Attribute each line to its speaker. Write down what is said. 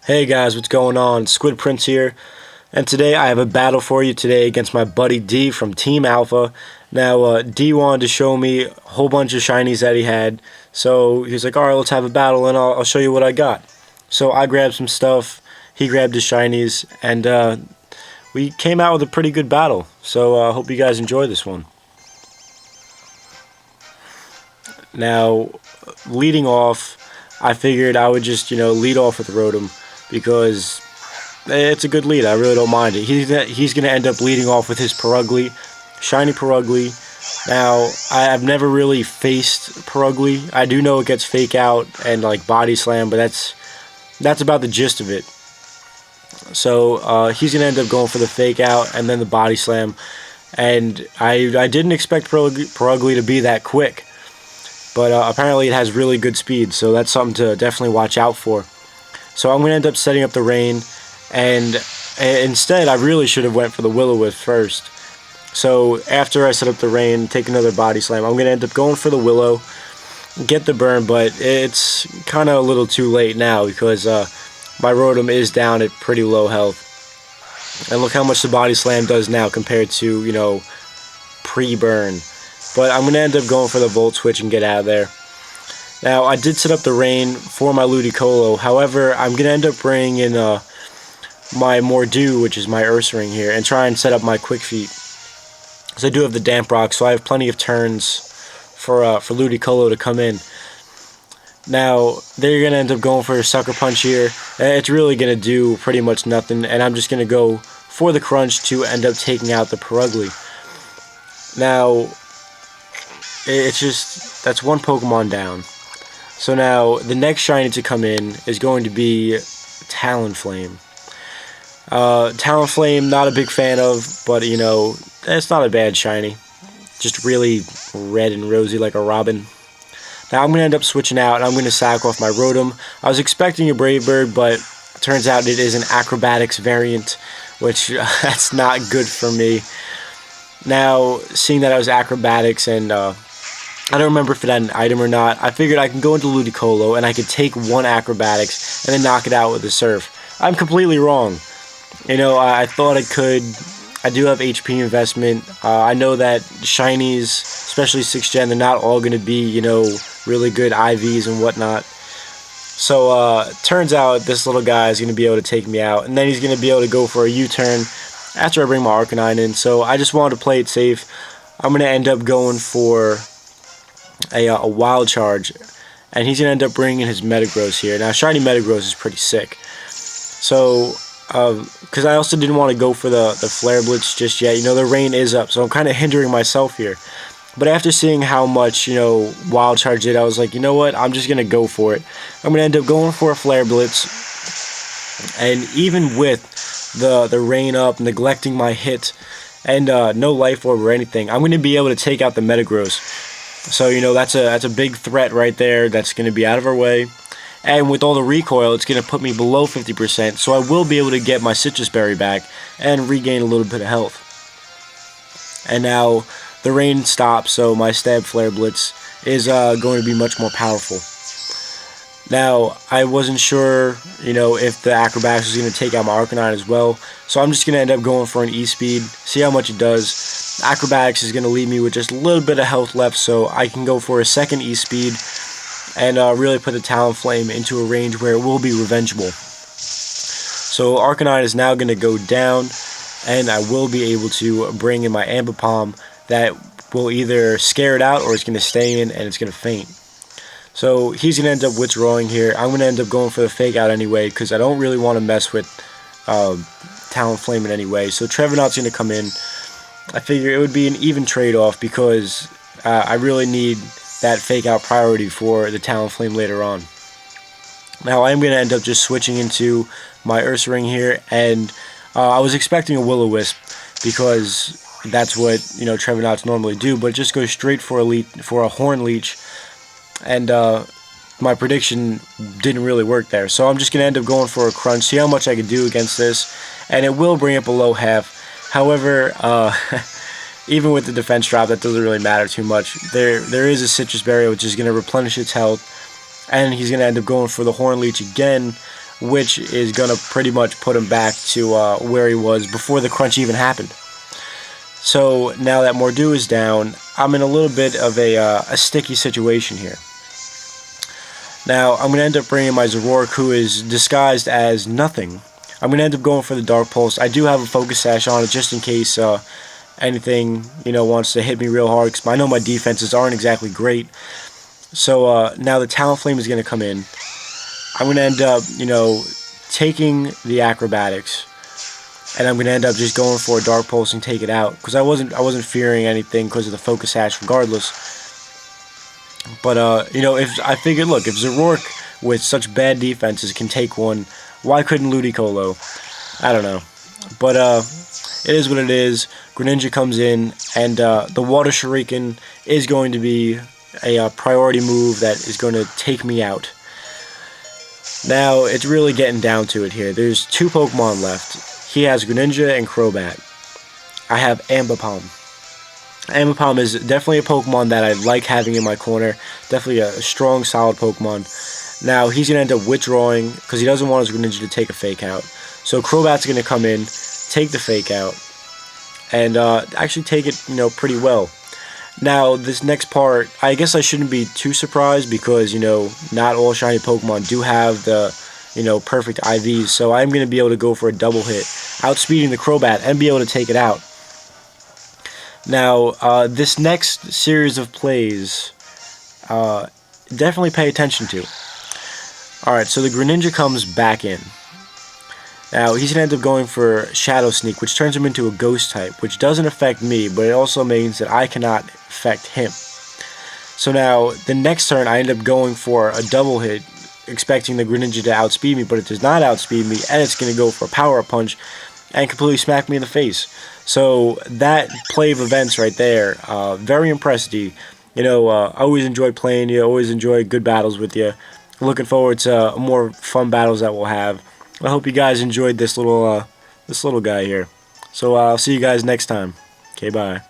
Speaker 1: Hey guys, what's going on? Squidprints here, and today I have a battle for you today against my buddy D from Team Alpha. Now, D wanted to show me a whole bunch of shinies that he had, so he's like, alright, let's have a battle and I'll show you what I got. So I grabbed some stuff, he grabbed his shinies, and we came out with a pretty good battle. So I hope you guys enjoy this one. Now, leading off, I figured I would just, lead off with Rotom, because it's a good lead. I really don't mind it. He's going to end up leading off with his Purugly, shiny Purugly. Now, I've never really faced Purugly. I do know it gets Fake Out and like Body Slam, but that's about the gist of it. So he's going to end up going for the Fake Out and then the Body Slam. And I didn't expect Purugly to be that quick, but apparently it has really good speed, so that's something to definitely watch out for. So I'm going to end up setting up the Rain, and instead I really should have went for the Will-O-Wisp first. So after I set up the Rain, take another Body Slam, I'm going to end up going for the Willow, get the burn, but it's kind of a little too late now because my Rotom is down at pretty low health. And look how much the Body Slam does now compared to, pre-burn. But I'm going to end up going for the Volt Switch and get out of there. Now, I did set up the Rain for my Ludicolo. However, I'm going to end up bringing in my Mordew, which is my Ursaring here, and try and set up my Quick Feet. So I do have the Damp Rock, so I have plenty of turns for Ludicolo to come in. Now, they're going to end up going for a Sucker Punch here. It's really going to do pretty much nothing, and I'm just going to go for the Crunch to end up taking out the Purugly. Now, it's just, that's one Pokemon down. So now, the next shiny to come in is going to be Talonflame. Talonflame, not a big fan of, but, it's not a bad shiny. Just really red and rosy like a robin. Now, I'm going to end up switching out, and I'm going to sack off my Rotom. I was expecting a Brave Bird, but it turns out it is an Acrobatics variant, which that's not good for me. Now, seeing that I was Acrobatics and I don't remember if it had an item or not, I figured I can go into Ludicolo and I could take one Acrobatics and then knock it out with a Surf. I'm completely wrong. I thought I could. I do have HP investment. I know that shinies, especially 6th gen, they're not all going to be, really good IVs and whatnot. So, turns out this little guy is going to be able to take me out, and then he's going to be able to go for a U-turn after I bring my Arcanine in. So, I just wanted to play it safe. I'm going to end up going for a Wild Charge, and he's going to end up bringing his Metagross here. Now, shiny Metagross is pretty sick. So, because I also didn't want to go for the Flare Blitz just yet. The rain is up, so I'm kind of hindering myself here. But after seeing how much, Wild Charge did, I was like, you know what, I'm just going to go for it. I'm going to end up going for a Flare Blitz, and even with the rain up, neglecting my hit, and no Life Orb or anything, I'm going to be able to take out the Metagross. So, that's a big threat right there that's going to be out of our way. And with all the recoil, it's going to put me below 50%, so I will be able to get my Citrus Berry back and regain a little bit of health. And now, the rain stops, so my Stab Flare Blitz is going to be much more powerful. Now, I wasn't sure, if the Acrobatics was going to take out my Arcanine as well, so I'm just going to end up going for an E-Speed, see how much it does. Acrobatics is going to leave me with just a little bit of health left, so I can go for a second E-Speed and really put the Talonflame into a range where it will be revengeable. So Arcanine is now going to go down, and I will be able to bring in my Ambipom that will either scare it out or it's going to stay in and it's going to faint. So he's going to end up withdrawing here. I'm going to end up going for the Fake Out anyway because I don't really want to mess with Talonflame in any way. So Trevenant's going to come in. I figure it would be an even trade-off because I really need that Fake Out priority for the Talonflame later on. Now I am going to end up just switching into my Ursaring here, and I was expecting a Will-O-Wisp because that's what Trevenants normally do, but it just goes straight for a Horn Leech, and my prediction didn't really work there. So I'm just going to end up going for a crunch, see how much I can do against this, and it will bring it below half. However, even with the defense drop, that doesn't really matter too much. There is a citrus berry which is going to replenish its health, and he's going to end up going for the horn leech again, which is going to pretty much put him back to where he was before the crunch even happened. So now that Mordew is down, I'm in a little bit of a sticky situation here. Now, I'm going to end up bringing my Zoroark, who is disguised as nothing. I'm going to end up going for the Dark Pulse. I do have a Focus Sash on it just in case anything, wants to hit me real hard, because I know my defenses aren't exactly great. So now the Talonflame is going to come in. I'm going to end up, taking the Acrobatics, and I'm going to end up just going for a Dark Pulse and take it out, because I wasn't fearing anything because of the Focus Sash regardless. But, if I figured, look, if Zoroark with such bad defenses can take one, why couldn't Ludicolo? I don't know. But, it is what it is. Greninja comes in, and the Water Shuriken is going to be a priority move that is going to take me out. Now, it's really getting down to it here. There's 2 Pokemon left. He has Greninja and Crobat. I have Ambipom. Ambipom is definitely a Pokemon that I like having in my corner. Definitely a strong, solid Pokemon. Now, he's going to end up withdrawing because he doesn't want his Greninja to take a Fake Out. So Crobat's going to come in, take the Fake Out, and actually take it, pretty well. Now, this next part, I guess I shouldn't be too surprised because, not all shiny Pokemon do have the, perfect IVs. So I'm going to be able to go for a double hit, outspeeding the Crobat, and be able to take it out. Now, this next series of plays, definitely pay attention to. Alright, so the Greninja comes back in. Now, he's going to end up going for Shadow Sneak, which turns him into a Ghost type, which doesn't affect me, but it also means that I cannot affect him. So now, the next turn, I end up going for a double hit, expecting the Greninja to outspeed me, but it does not outspeed me, and it's going to go for a Power-Up Punch and completely smack me in the face. So that play of events right there, very impressive. I always enjoy playing you, always enjoy good battles with you. Looking forward to more fun battles that we'll have. I hope you guys enjoyed this little guy here. So I'll see you guys next time. Okay, bye.